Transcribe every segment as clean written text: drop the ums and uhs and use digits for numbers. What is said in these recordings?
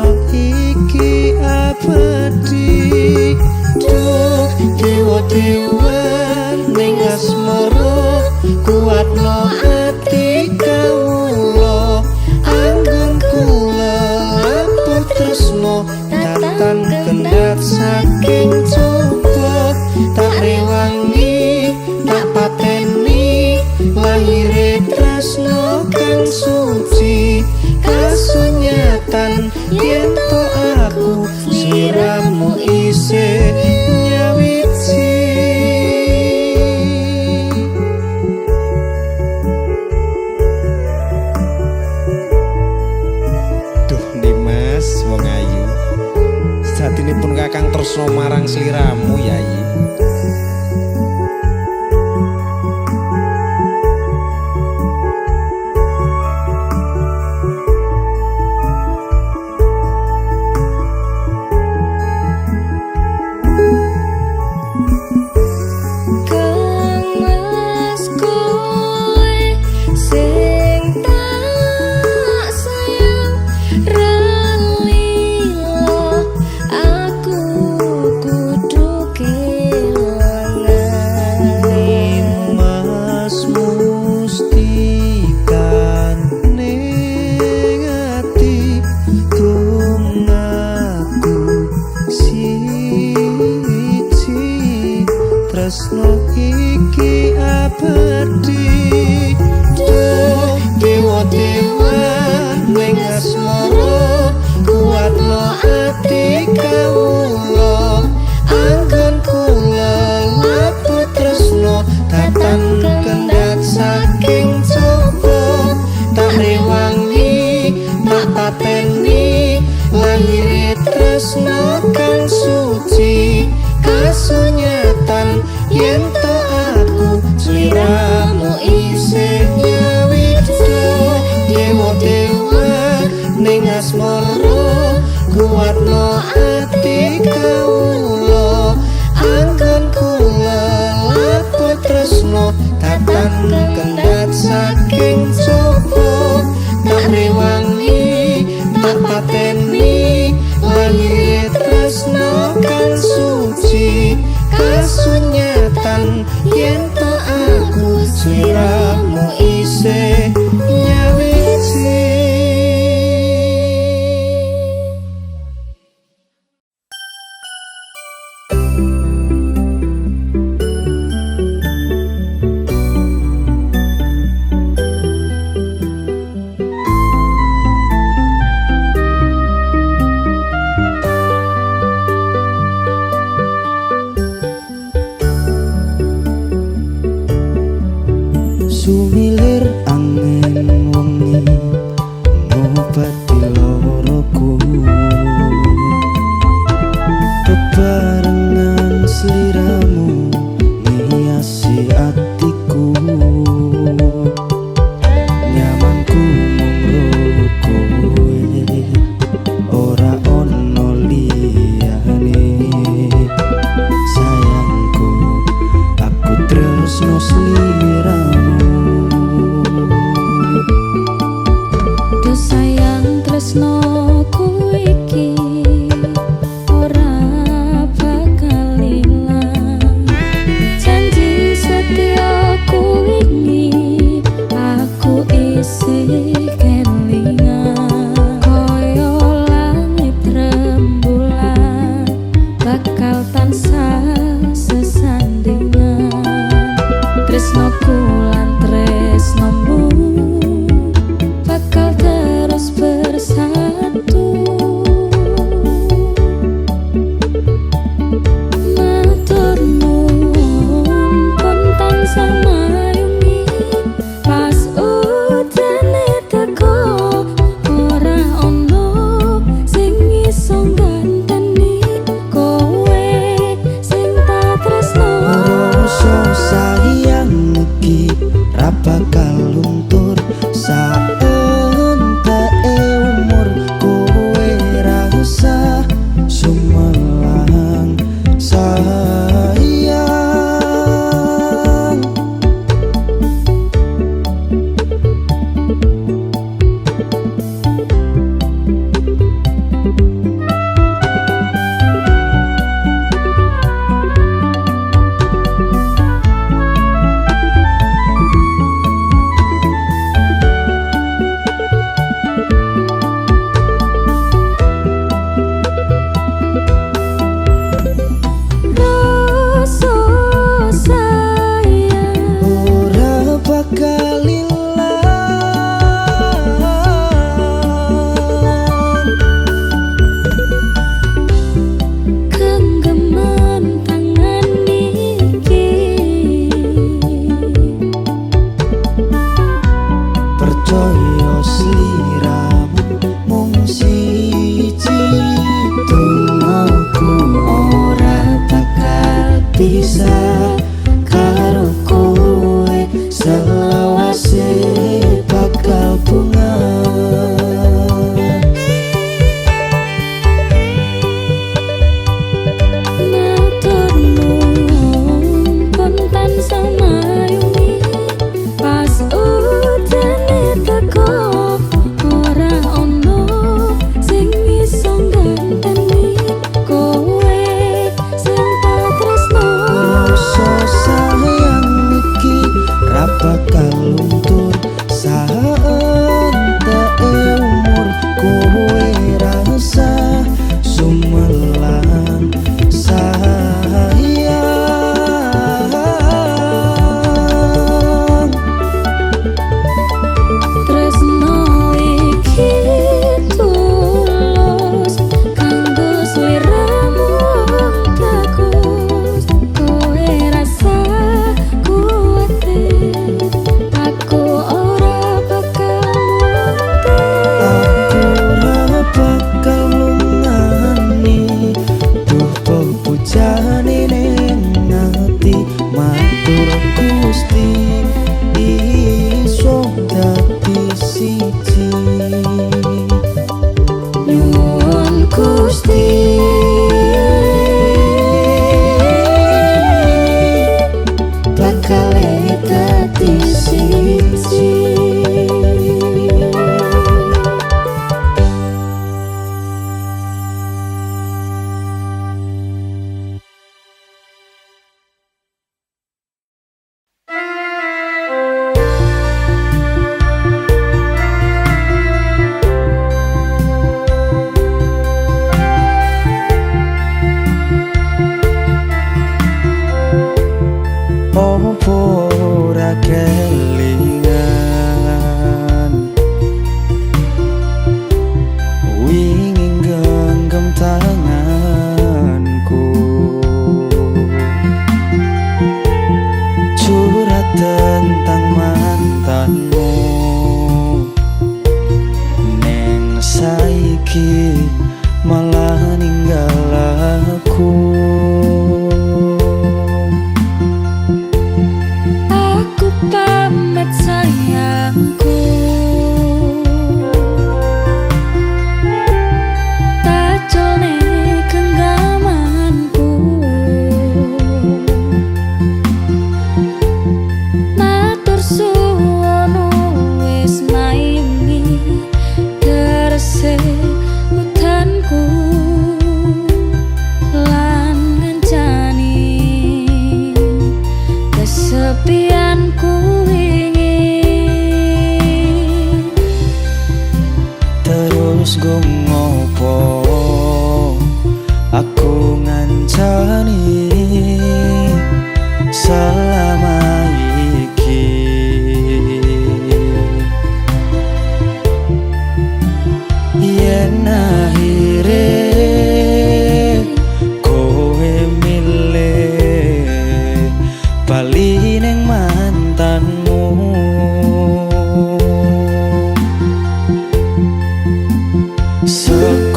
iki abadi. Duh dewa-dewa ning asmara kuatno ati kawula. Anggun kula laput tresno datang kendhat saking coba. Tak rewangi tak pateni lahire tresno kang suci. Kasunyatan yen to aku sliramu isih nyawiji. Duh Dimas wong ayu, sejatinipun kakang tresno marang sliramu Yayi. Tresno iki abadi. Duh dewa-dewa ning asmara kuatno ati kawula. Anggon kula laput tresno datang kendhat saking coba. Tak rewangi tak pateni lahire tresno kang suci. Kasunyatan yen to aku sliramu isih nyawiji. Dewa-dewa ning asmara kuatno ati kawula. Anggon kula laput tresno datang kendhat saking coba. Tak rewangi tak pateni lahire tresno kang suci. Kasunyatan yen to aku sliramu isih nyawiji. Sumilir angin wong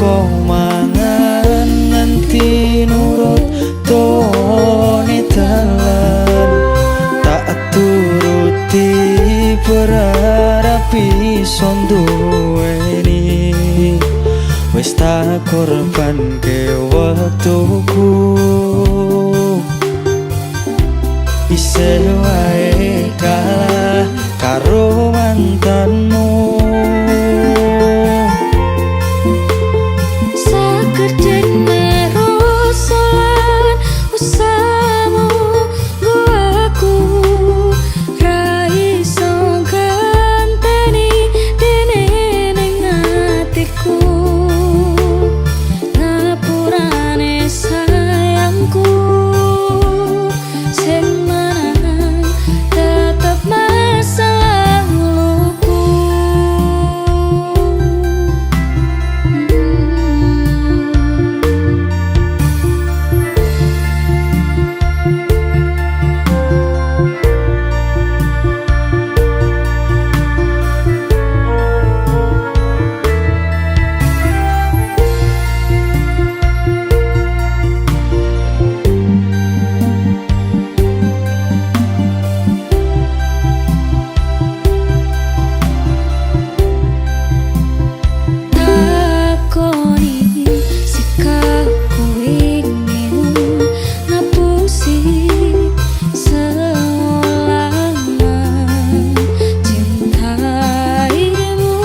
Seko mangan nganti nurut tone dalan, tak turuti berharap iso duweni. Wis tak korbanke wektuku, isih wae kalah karo mantanmu. Sakedene rosolan usahamu nggo aku, ra iso ganteni dene ning atiku. Ngapurane sayangku, sing menang tetep masa laluku. Takoni sikapku ingin ngapusi selama cintaimu.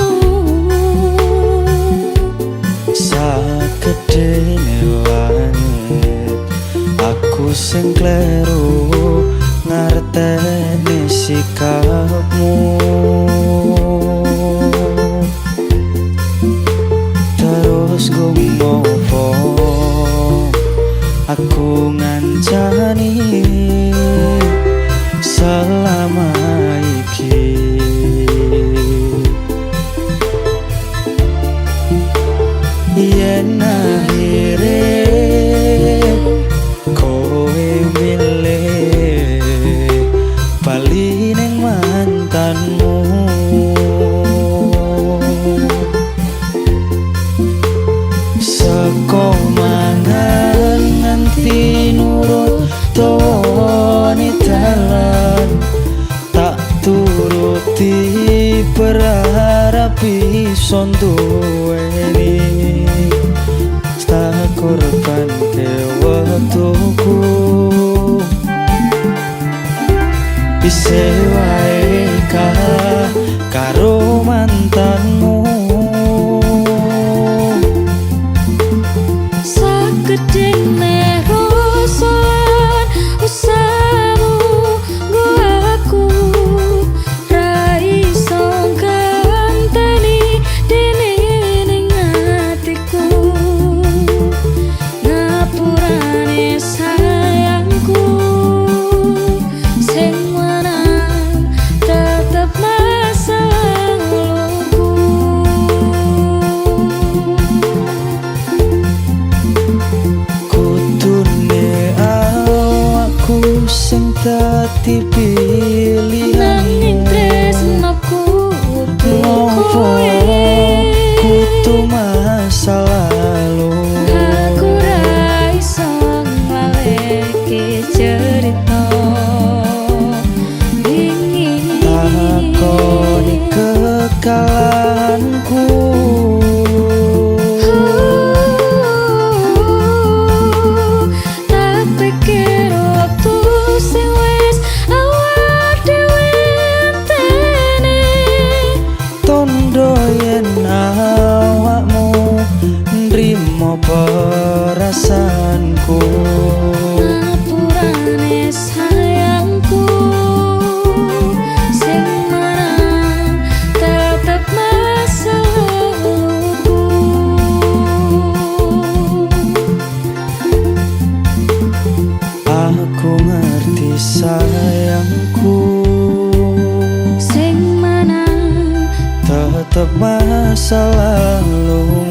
Sakedene langit aku sing kleru ngarteni sikapmu. Terus gumopo aku ngancani selama iki. Yen akhire kowe milih bali ning mantanmu, seko mangan nganti nurut tone dalan, tak turuti berharap iso duweni. Tak korbanke wektuku, isih wae kalah karo mantanmu. Sakedene rosolan usahamu nggo aku, ra iso ganteni dene ning atiku. Ngapurane sayangku, sing menang tetep masa laluku. Kudune awakku sing dadi Nanging pilihanmu. tresnaku Ngopo kudu masa lalu, aku ra iso ngaleke cerita wingi. takoni kekalahanku. Tak pikir waktu sing wis awak dhewe enteni. Tondo yen awakmu nrimo perasaanku. Ngapurane sayangku, sing menang tetep masa laluku. Aku ngerti sayangku, Sing menang tetep masa lalumu.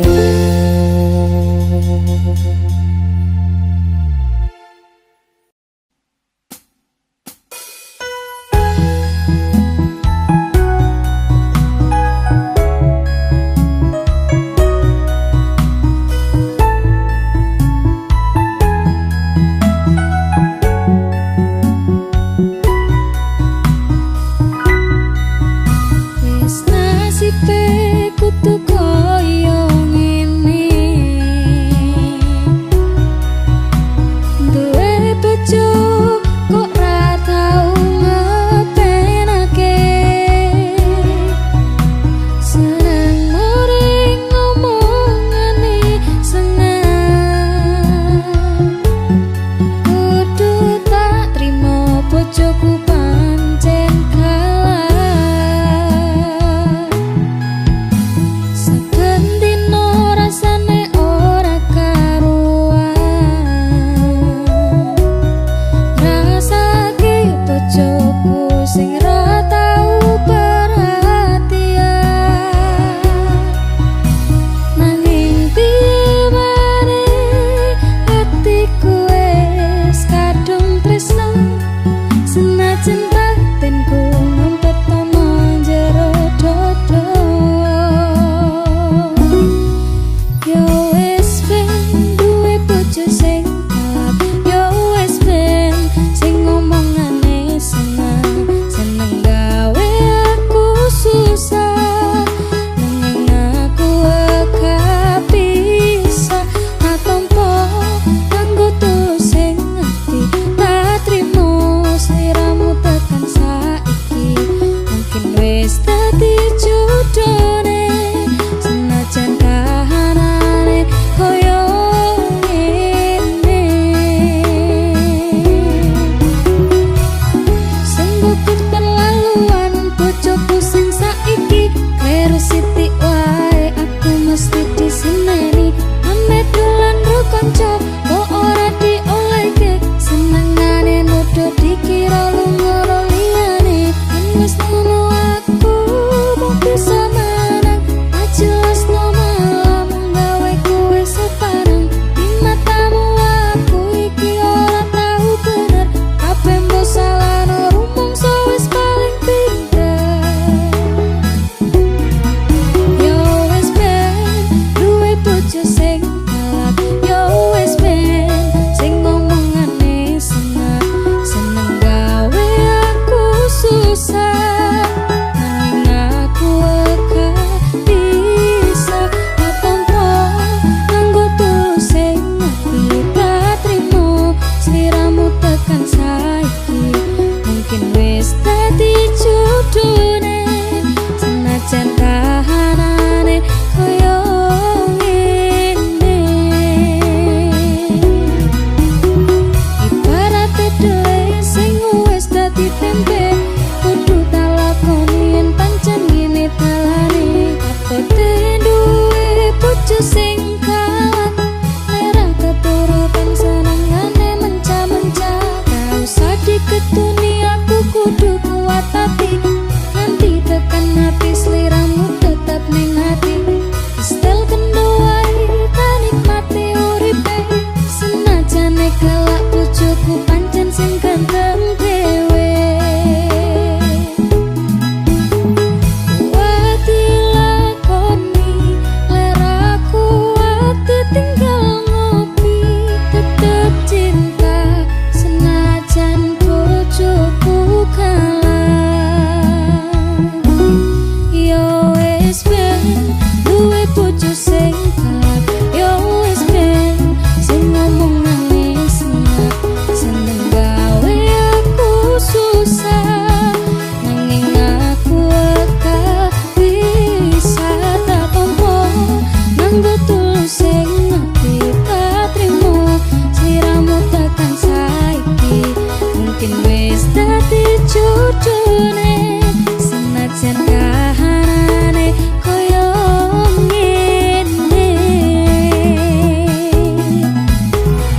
sing tak trimo sliramu tekan saiki mungkin wis dadi judune senajan kahanane koyo ngene ibarat dhewe sing wis dadi tempe kudu tak lakoni yen pancen ngene dalane kapote duwe bojo sing kalah merah keturutan senengane menca-menca gak usah diketuni aku kudu kuat tapi nanti tekan hati sliramu tetap ning hati istel kendoai tak nikmati uripe senajane kelak bojoku pancen sing ganteng dhewe kuati lakoni leraku ati tinggal ngopi tetep cinta senajan bojoku kalah yo wis ben duwe bojo sing kalah yo wis ben sing ngomongane seneng seneng gawe aku susah nanging aku aka bisa tak tompo nganggo tulus sing ati tak trimo sliramu tekan saiki mungkin wis dadi judune senajan kahanane koyo ngene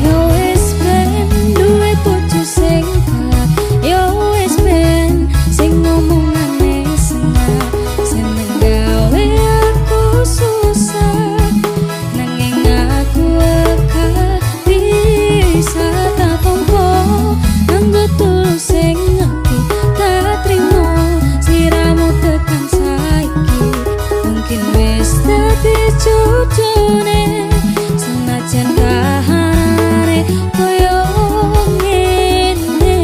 yo wis ben duwe bojo sing kalah yo wis ben sing ngomongane seneng seneng gawe aku susah nanging aku aka bisa tak tompo nganggo tulus sing ati tak trimo sliramu tekan saiki mungkin wis dadi judune senajan kahanane koyo ngene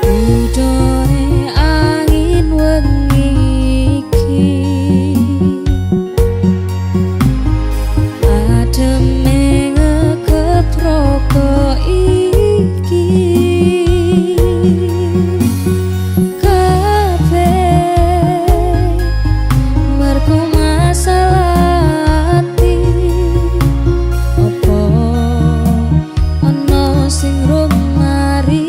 Udone angin wengi iki ademe ngekeproko iki kabeh mergo masalah ati opo ana sing rumari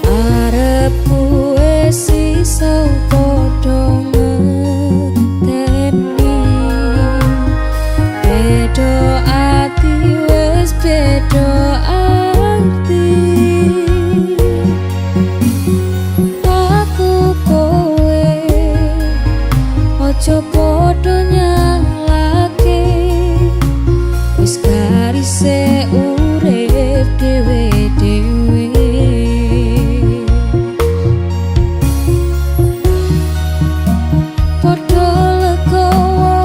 arepku wis iso padha ngeteni beda ati wis beda arti aku kowe ojo padha nyalake wis garise urip dhewe-dhewe padha legowo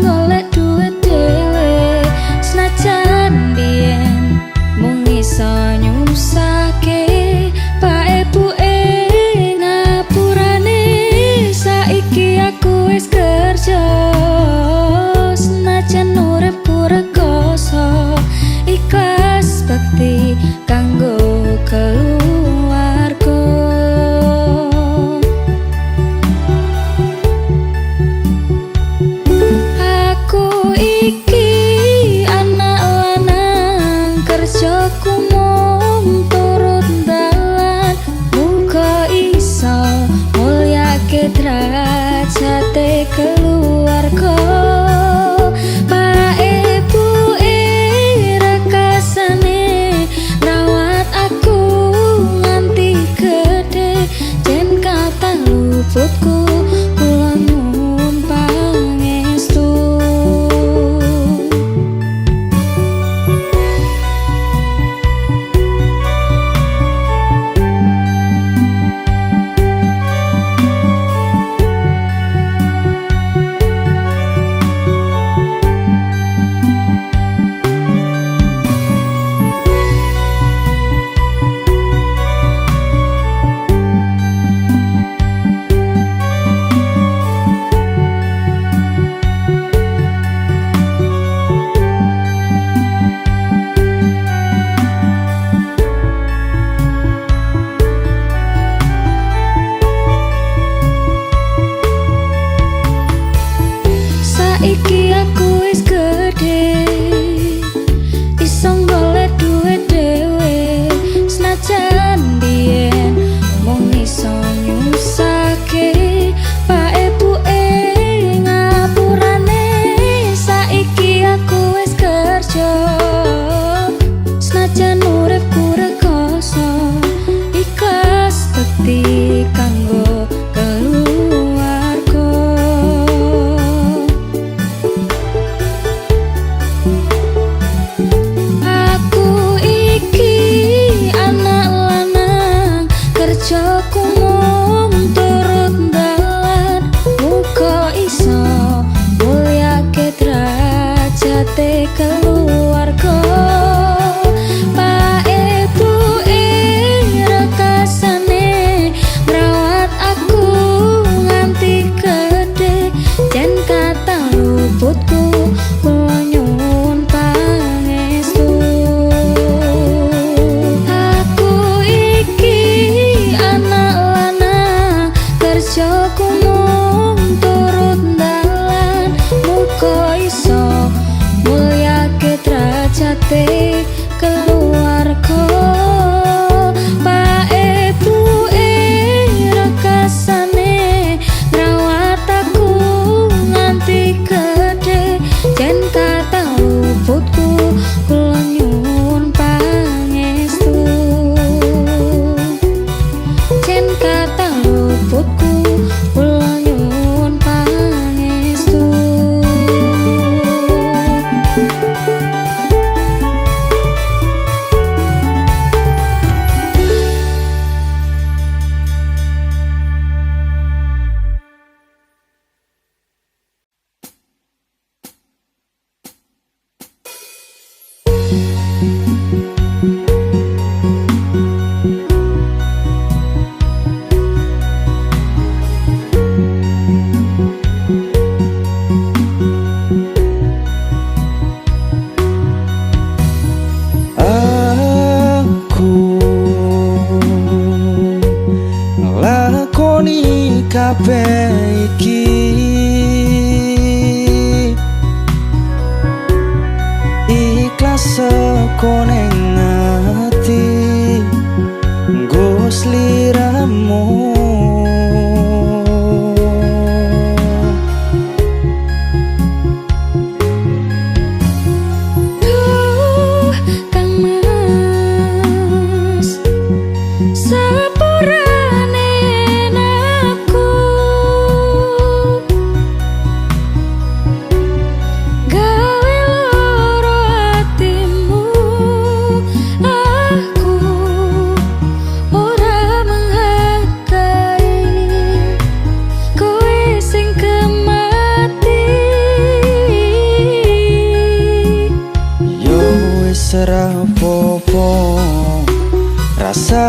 golek duit dhewe senajan biyen mung iso nyusake pak ebuke ngapurane saiki aku wis kerja senajan uripku rekoso ikhlas bekti kanggo keluarga. Aku iki anak lanang kerjaku mung turut dalan muga iso mulyake derajate keluarga. Pak ebuke rekasane rawat aku nganti gede jen kata luputku kula nyuwun pangestu. Saiki aku wis gede iso golek duit dhewe senajan biyen mung iso nyusake pak ebuke ngapurane saiki aku wis kerja senajan uripku rekoso ikhlas bekti kanggo keluarga. Aku iki anak lanang kerjaku mung turut dalan muga iso mulyake derajate keluarga. Pak ebuke rekasane ngrawat aku nganti gede jen kata luputku kula nyuwun pangestu. Aku iki anak lanang kerjaku mung turut dalan muga iso mulyake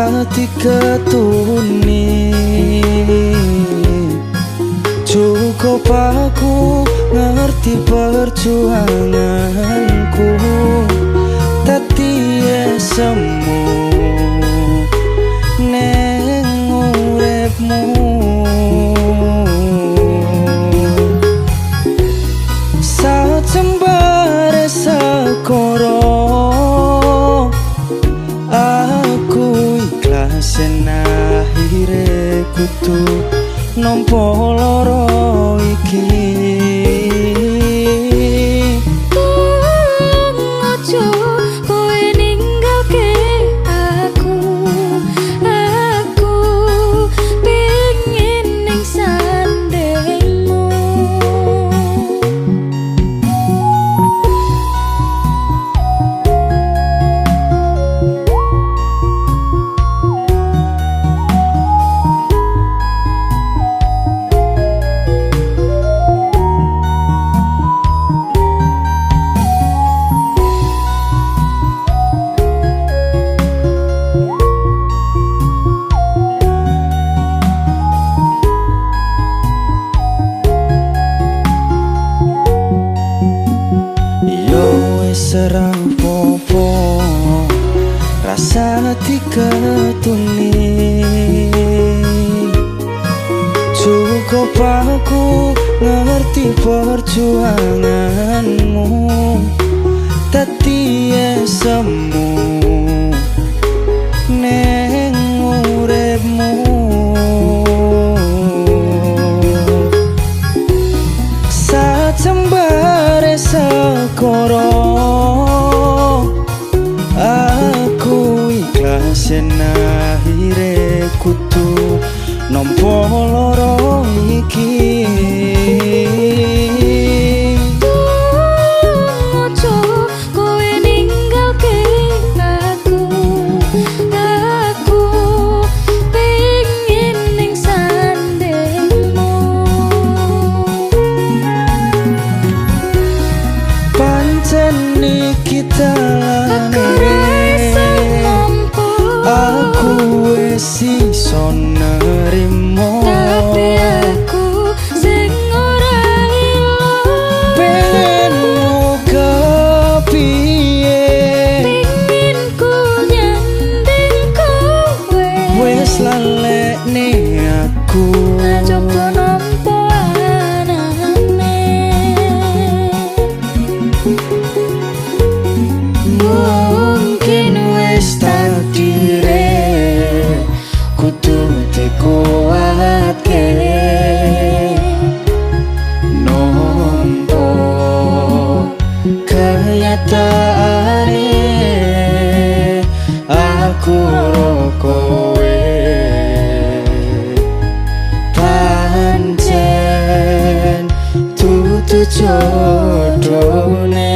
sati ketuni cukup aku ngerti perjuanganku tati semu neng uripmu sajembare sekoro aku ikhlas akhire kudu nampa lara iki ojo kowe ninggalke aku pengen ning sandengmu serang popo rasa diketuni cukup aku ngerti perjuanganmu tati semu neng uripmu sajembare sekoro aku ikhlas akhire kudu nampa lara iki ojo kowe ninggalke aku pengen ning sandengmu pancen iki aku wis iso nerimo tapi aku sing ora ilo pengen kepiye pengen ku nyanding kowe wis lalekne aku coba nampa anane mungkin wis takdire kudu dikuatke nompo kenyataane aku kowe pancen tutu jodone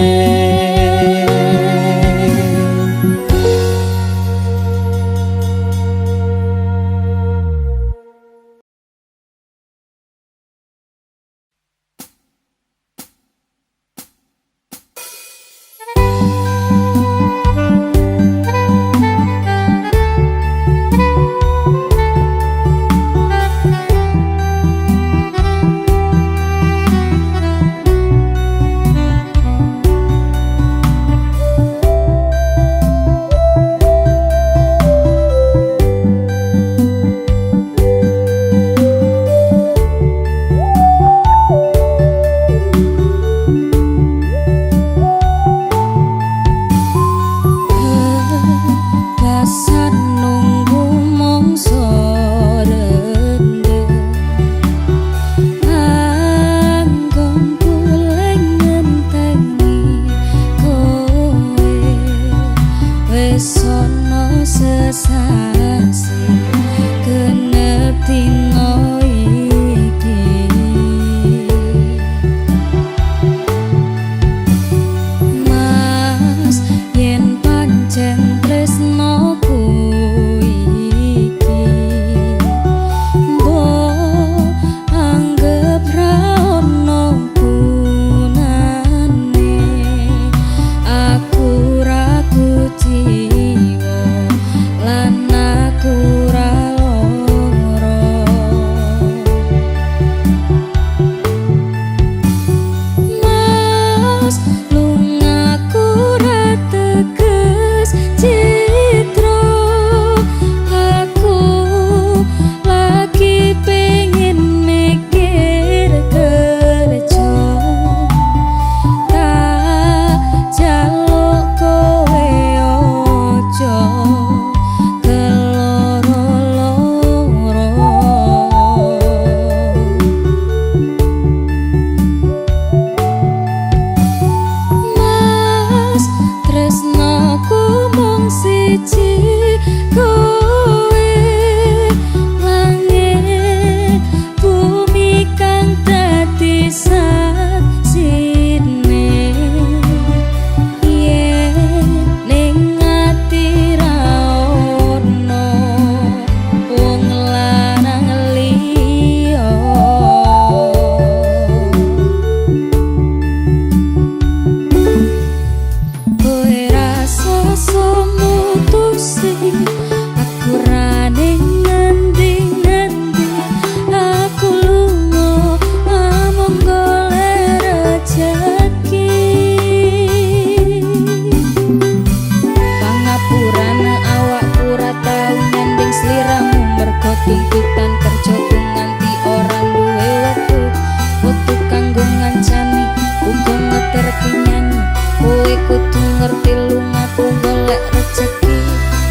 ngerti nyanyi kowe kudu ngerti lungaku golek rejeki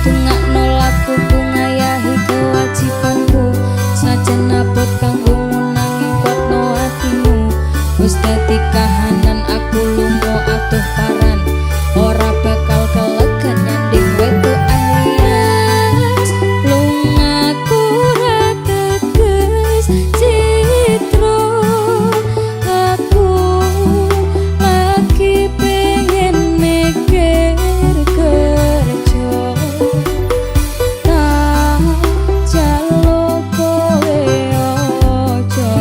tungakno lakuku ngayahi kewajibanku sajan abot kanggo nanging kuatno hatimu wis dadi kahanan aku lunga atuh paran ora bakal kelegan nyanding wedok alias lungaku ra teges citro aku lagi pengen mikir kerja tak jaluk kowe ojo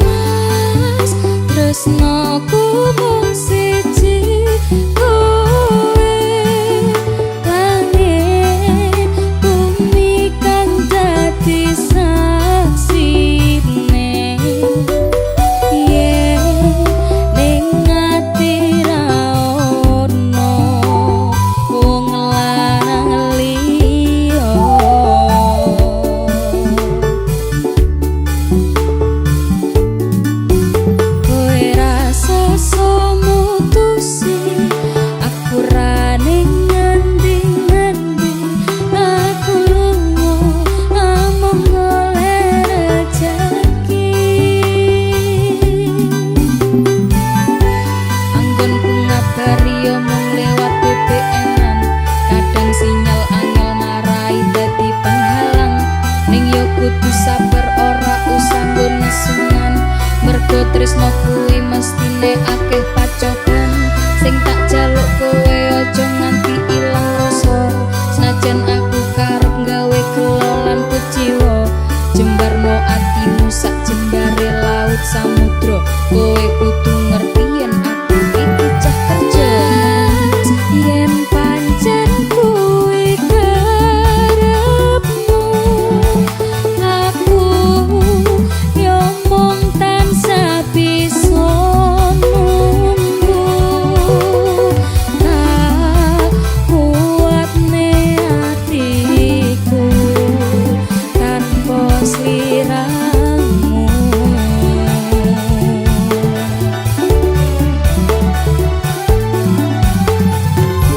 Mas tresnoku mung siji kowe langit bumi kang dadi saksine yen ning ati ra ono wong lanang liya kowe rasa mutusi aku ra ning ngendi-ngendi aku lunga amung golek rejeki anggonku ngabari yo mung lewat BBM-an kadang sinyal angel marai dadi penghalang ning yo kudu sabar ora usah nggo nesungan mergo tresno kuwi mestine akeh pacoban sing tak jaluk kowe aja nganti ilang rasa senajan aku karep gawe kelolan kuciwa jembarno atimu sak jembare laut samudra kowe kudu ngerti yen aku iki cah kerja yen pancen kuwi karepmu aku yo mung tansah bisa nunggu tak kuatne atiku tanpa sliramu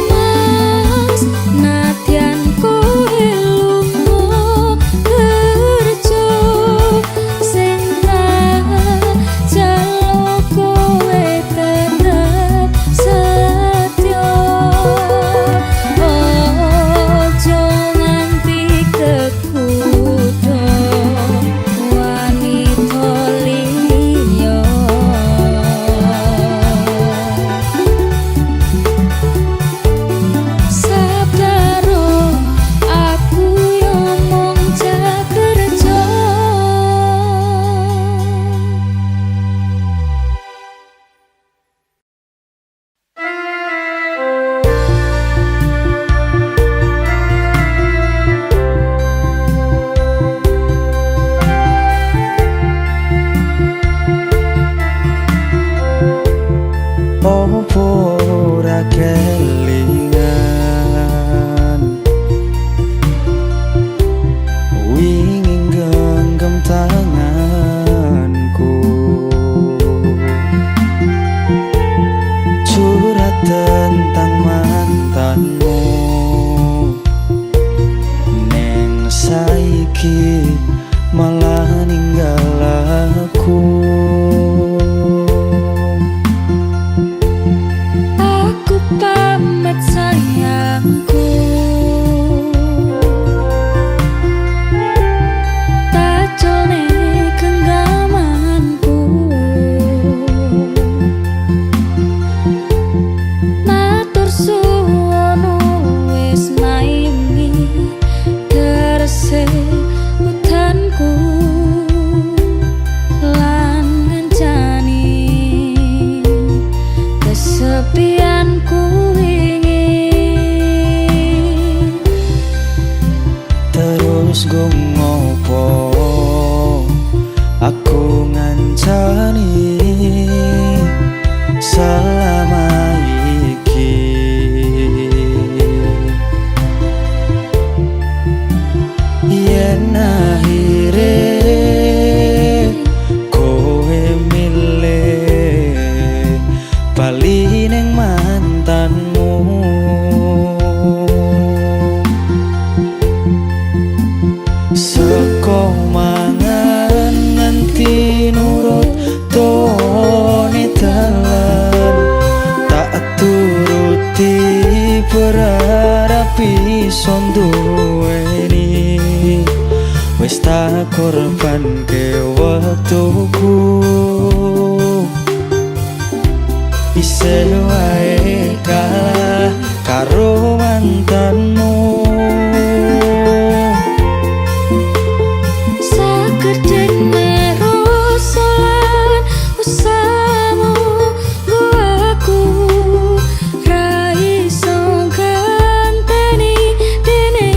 Mas nadyan kowe lunga kerja sing tak jaluk kowe tetep setya ojo nganti kekudo wanita liya sadaro aku yo mung cah kerja Opo ora kelingan wingi genggam tanganku curhat tentang mantanmu neng saiki malah ninggal aku aku pamit sayangku tacone genggamanku matur suwun wis maimi terse udanku lan ngancani kesepianku wingi terus go ngopo aku ngancani selama iki bisa duweni. Wis tak korbanke wektuku, isih wae kalah karo mantanmu. Sakedene rosolan usahamu nggo aku ra iso ganteni dene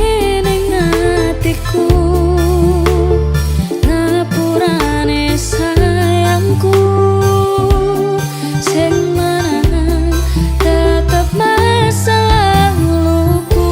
ning atiku. Ngapurane sayangku sing menang tetep masa laluku.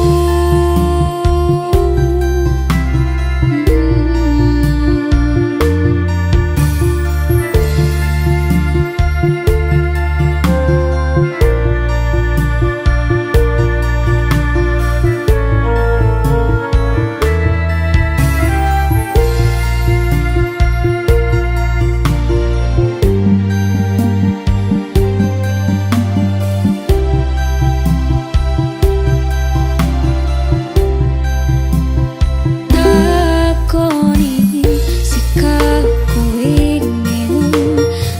Takoni sikapku ingin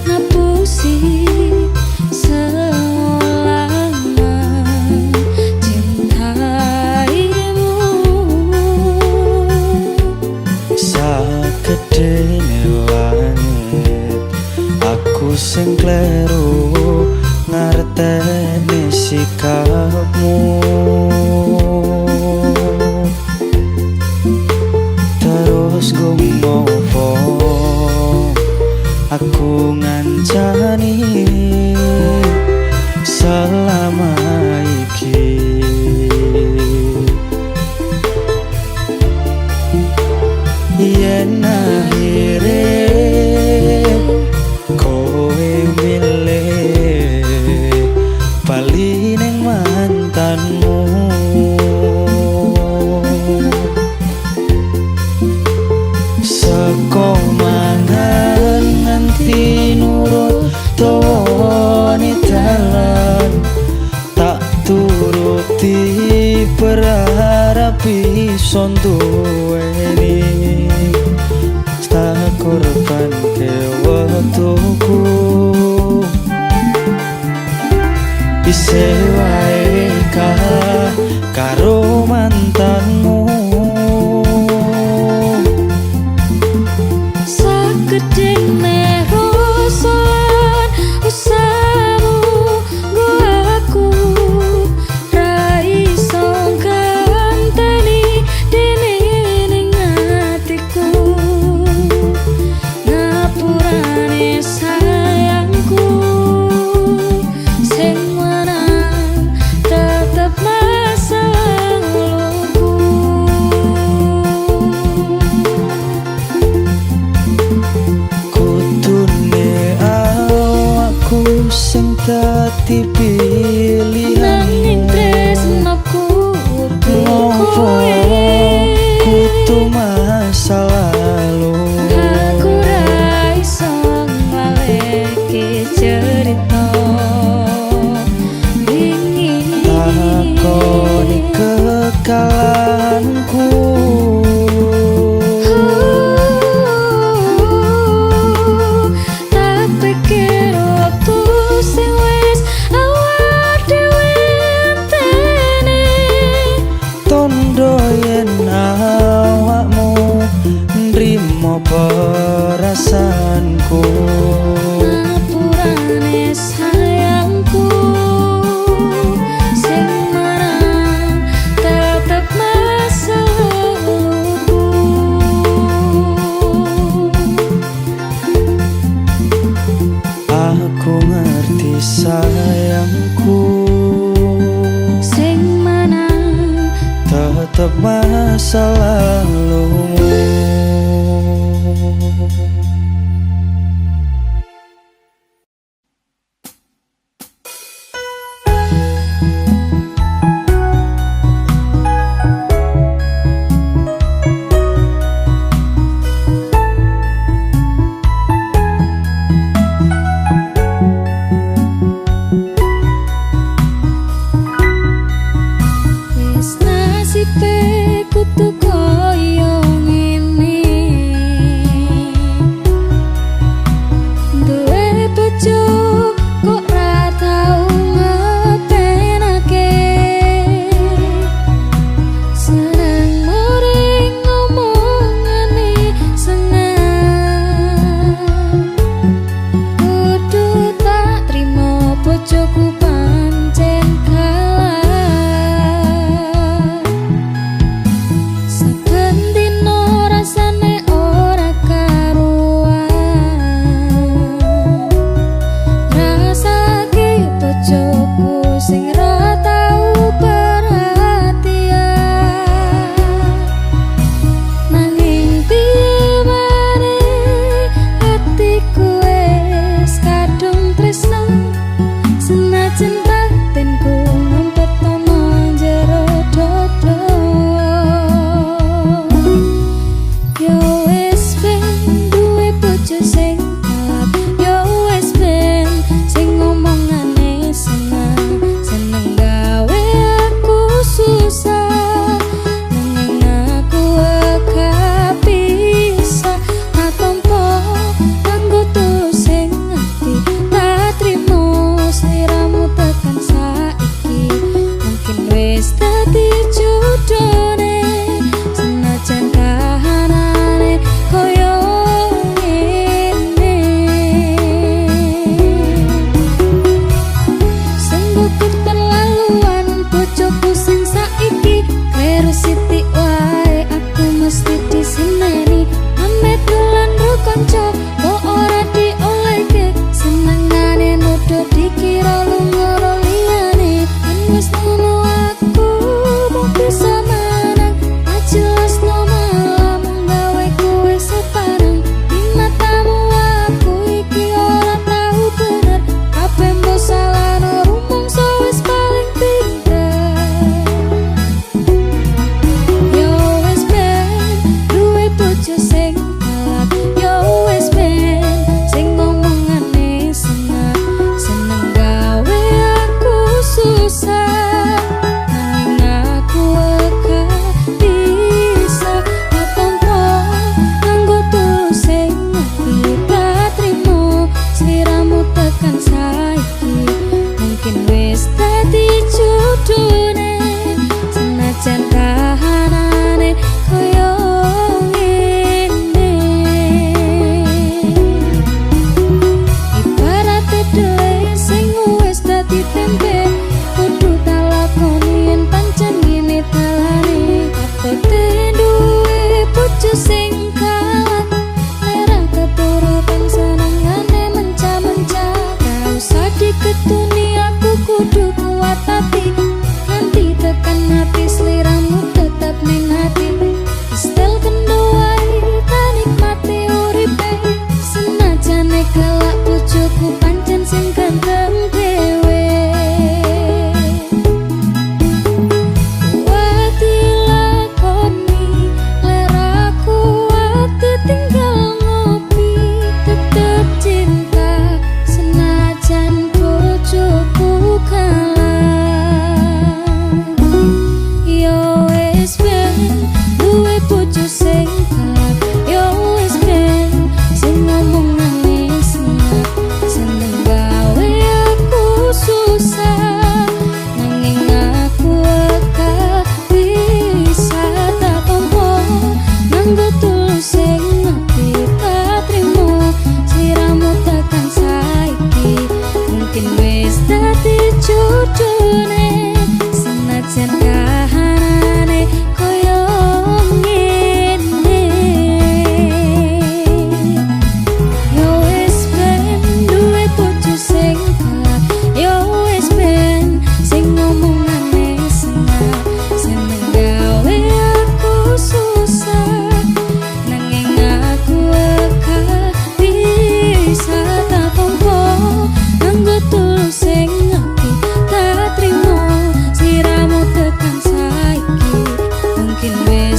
ngapusi selama cintaimu. Sakedene langit aku sing kleru ngarteni sikapmu. Terus gue ngopo aku ngancani selama iki. Yen akhire kowe milih bali ning mantanmu. Seko mangan nganti nurut tawani dalan, tak turuti berharap bisa duweni. Tak korbanke wektuku, isih wae kalah karo mantanmu. Sakedene rosolan usahamu nggo aku ra iso ganteni dene ning atiku. Ngapurane sayangku sing menang tetep masa laluku. Kudune awakku sing dadi Nanging pilihanmu. tresnoku Ngopo kudu masa lalu. aku ra iso ngaleke cerita wingi. Takoni kekalahanku. Tak pikir waktu sing wis awak dhewe enteni. Tondo yen awakmu nrimo perasaanku. Ngapurane sayangku sing menang tetep masa laluku. Aku ngerti sayangku, Sing menang tetep masa lalumu. wis nasibe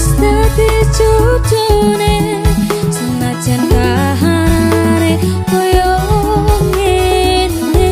wis dadi cucune senajan kahanane koyo ngene.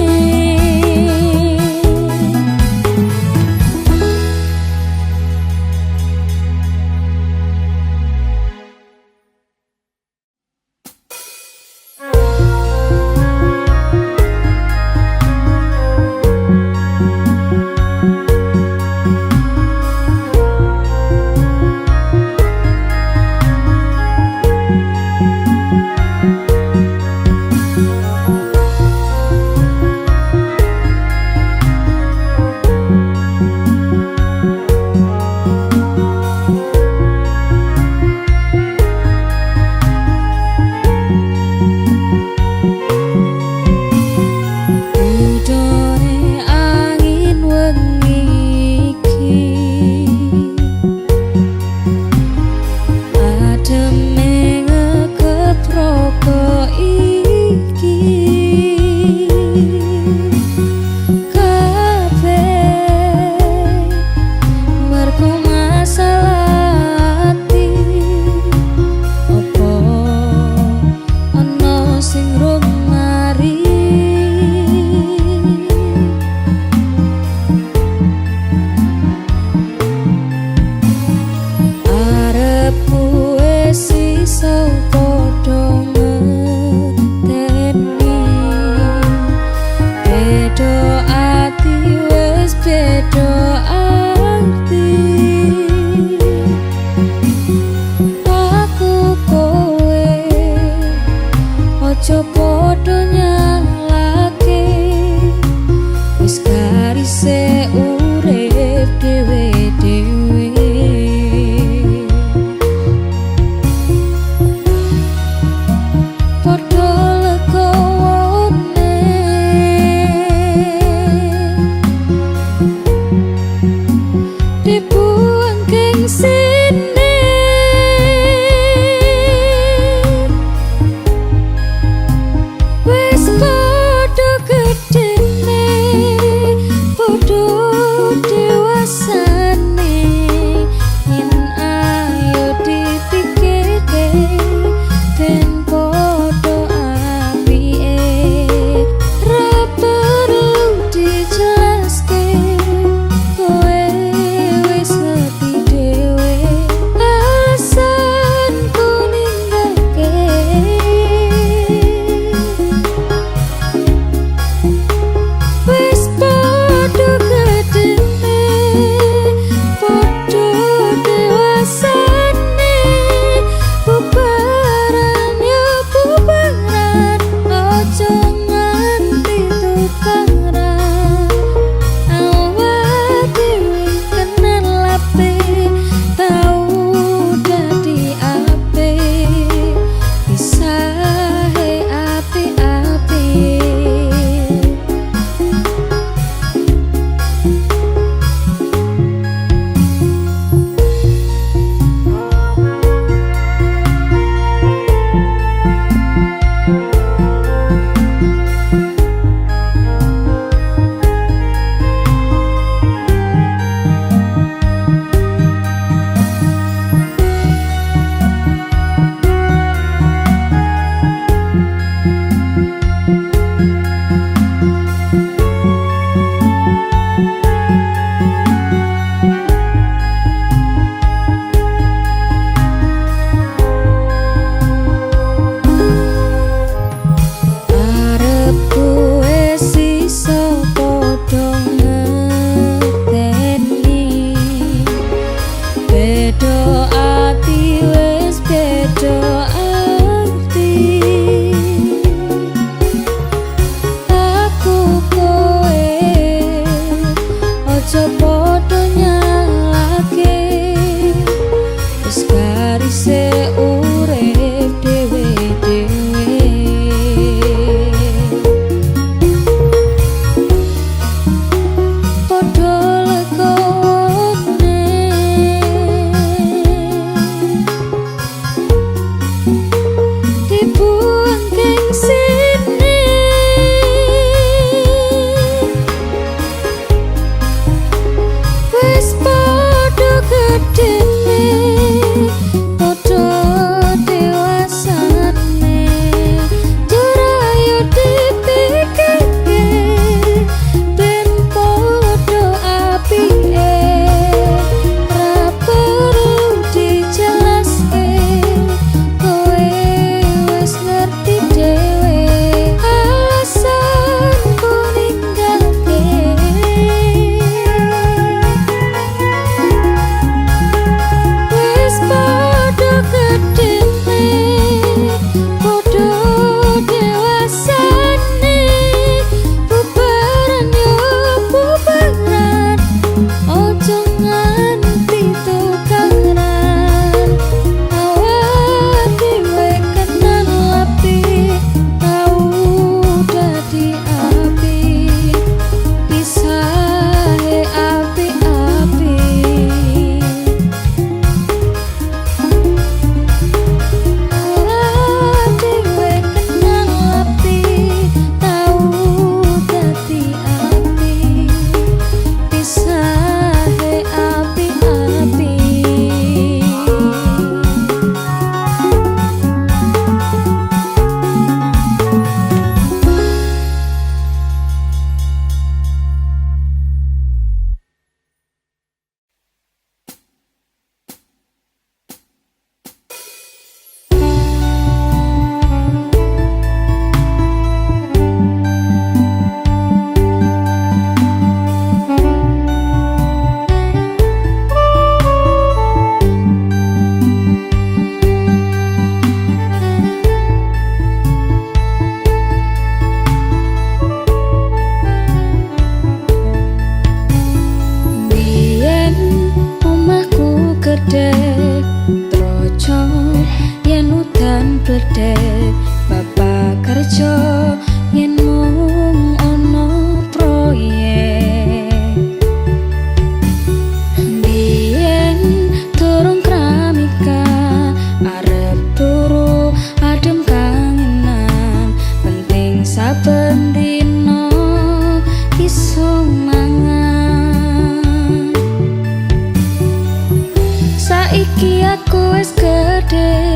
Saiki aku wis gede,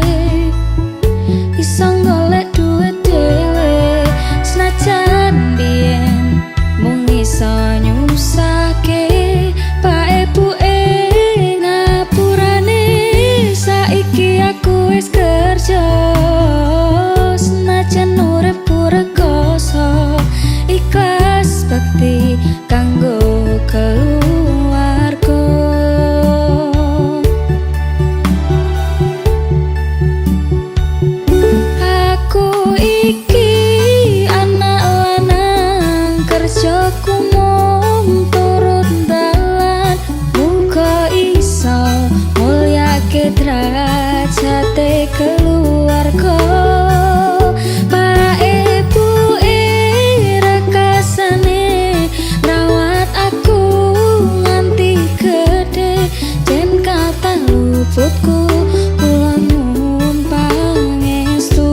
iso golek duit dhewe. Senajan biyen mung iso nyusahke pak ebuke ngapurane. Saiki aku wis kerja, senajan uripku rekoso, ikhlas bekti kanggo keluarga. Aku iki anak lanang, kerjaku mung turut dalan. Muga iso mulyake derajate keluarga. Pak ebuke rekasane ngrawat aku nganti gede. Jen kata luputku kula nyuwun pangestu.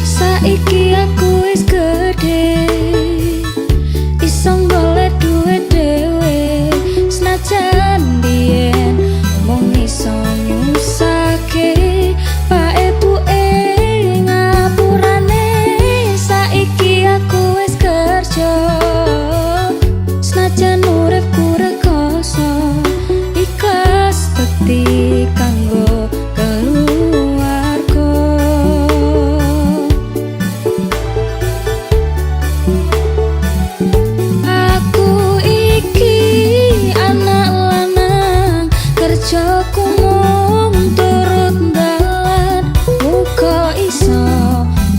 Saiki aku wis gede, iso golek duit dhewe. Senajan biyen mung iso nyusahke pak ebuke ngapurane. Saiki aku wis kerja, senajan uripku rekoso, ikhlas bekti kanggo keluarga. Aku iki anak lanang, kerjaku mung turut dalan. Muga iso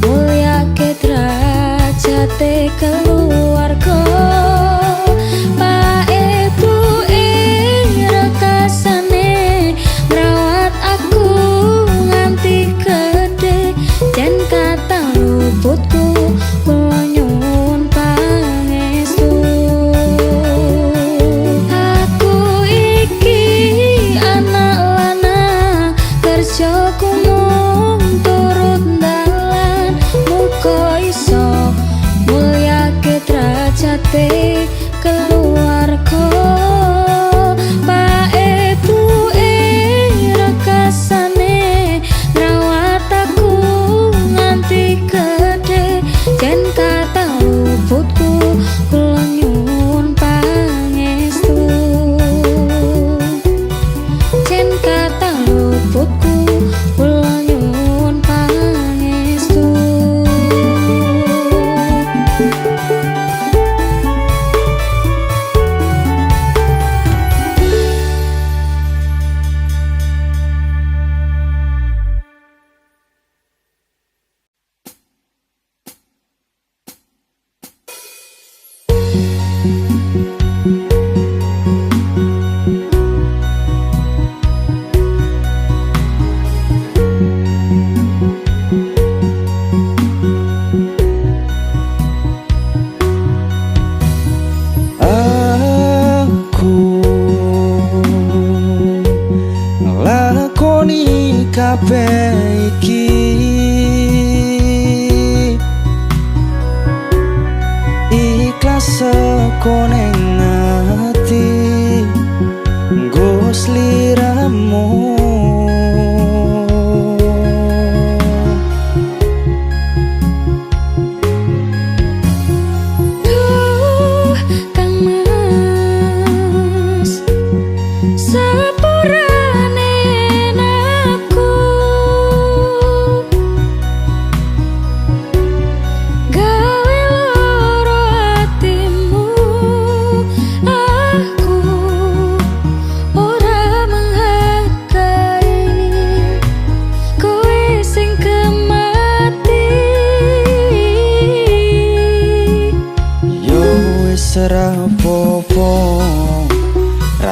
mulyake derajate keluarga. Pak ebuke rekasane ngrawat aku nganti gede. Jen kata luputku kula nyuwun pangestu. Aku iki anak lanang, kerjaku mung turut dalan. Muga iso mulyake derajate keluarga. Pak ebuke rekasane ngrawat aku nganti gede. Jen kata luputku kula nyuwun pangestu. Jen kata luputku kula nyuwun pangestu. Aku nglakoni kabeh iki ikhlas saka ning ati nggo sliramu. Duh, Kang Mas, sepurane aku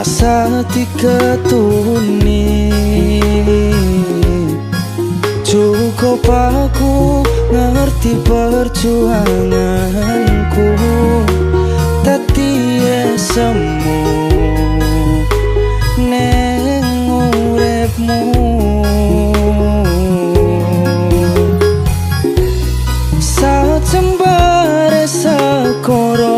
rasa diketuni. Cukup aku ngerti perjuanganku, dadi semu neng uripmu. Sajembare sekoro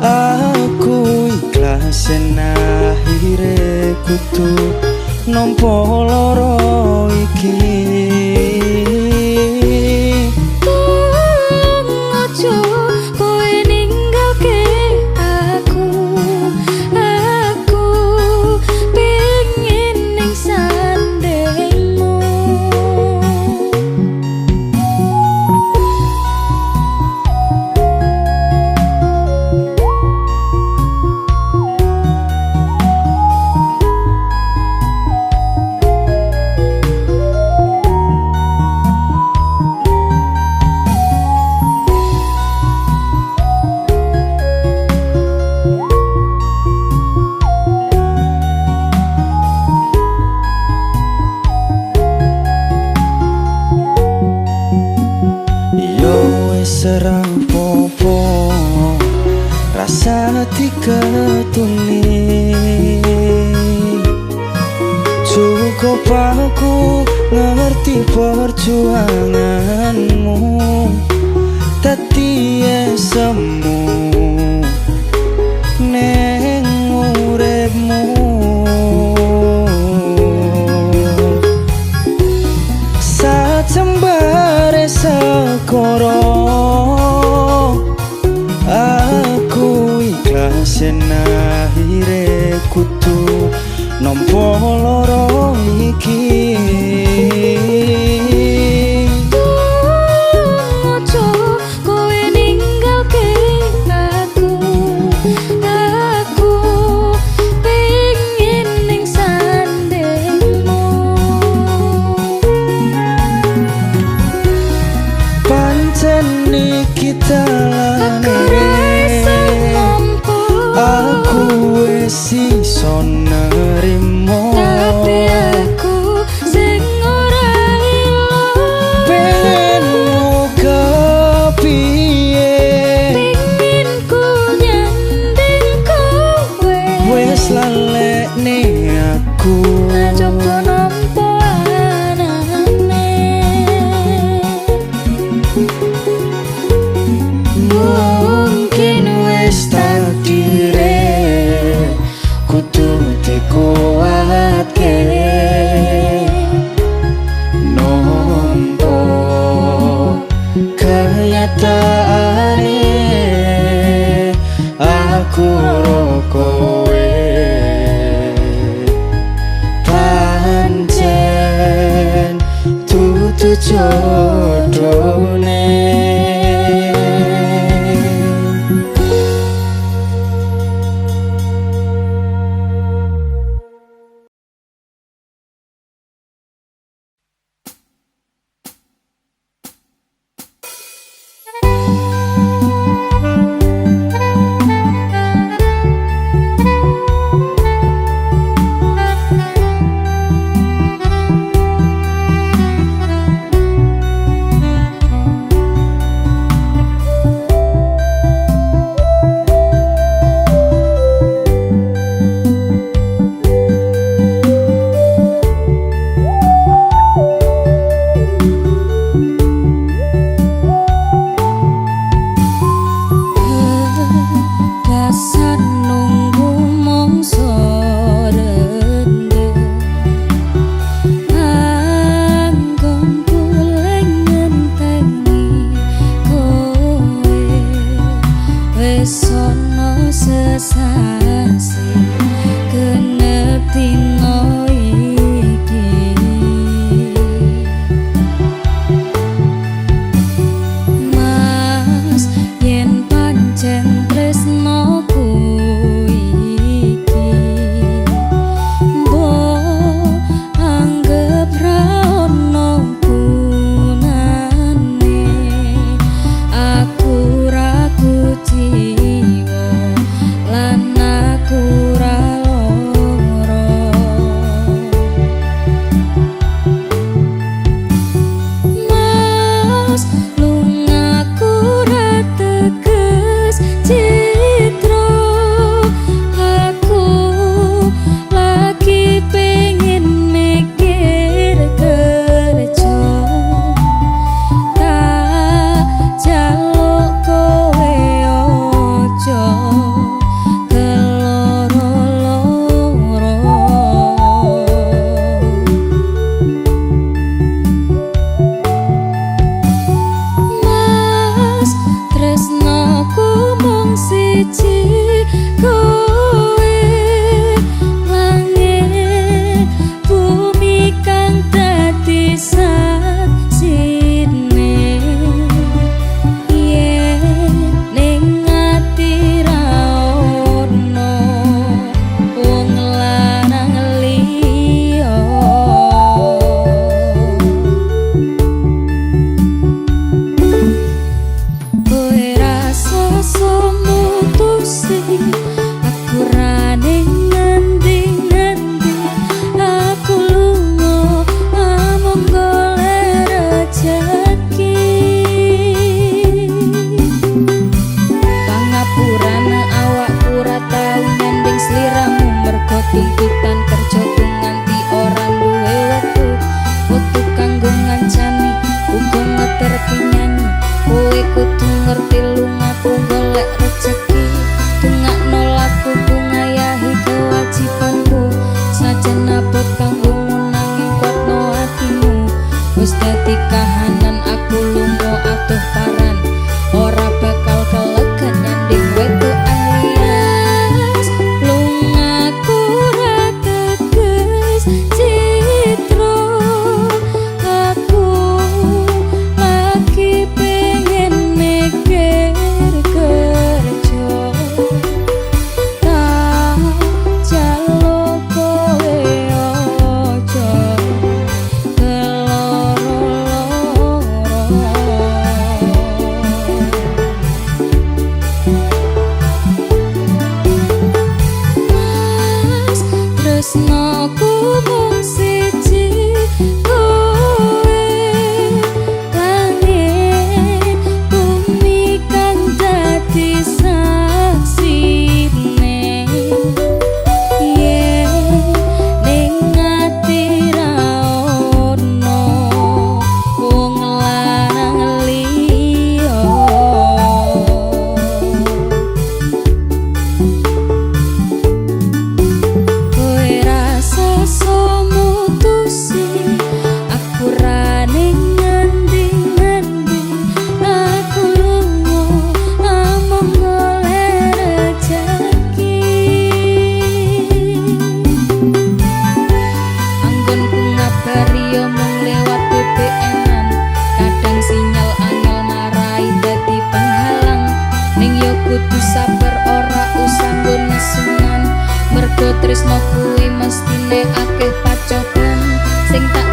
aku ikhlas yen akhire kudu nampa lara iki. Ojo kowe ninggalke aku pengen ning sandengmu. Ora popo rasa diketuni. Cukup aku ngerti perjuanganmu, dadi semu neng uripmu. Sajembare sekoro aku ikhlas yen akhire kudu nampa lara iki. Ojo kowe ninggalke aku pengen ning sandengmu. Pancen iki dalane aku wis iso nerimo, tapi aku sing ora ilang. pengen kepiye Pengen ku nyanding kowe, wis lalekne aku. coba nampa anane. Mungkin wis takdire kudu dikuatke, nampa kenyataane aku ro kowe pancen dudu jodone. sabar yo mung lewat BBM-an. Kadang sinyal angel marai dadi penghalang. Ning yo kudu sabar ora usah nggo nesunan. Mergo tresno kuwi mestine akeh pacoban sing tak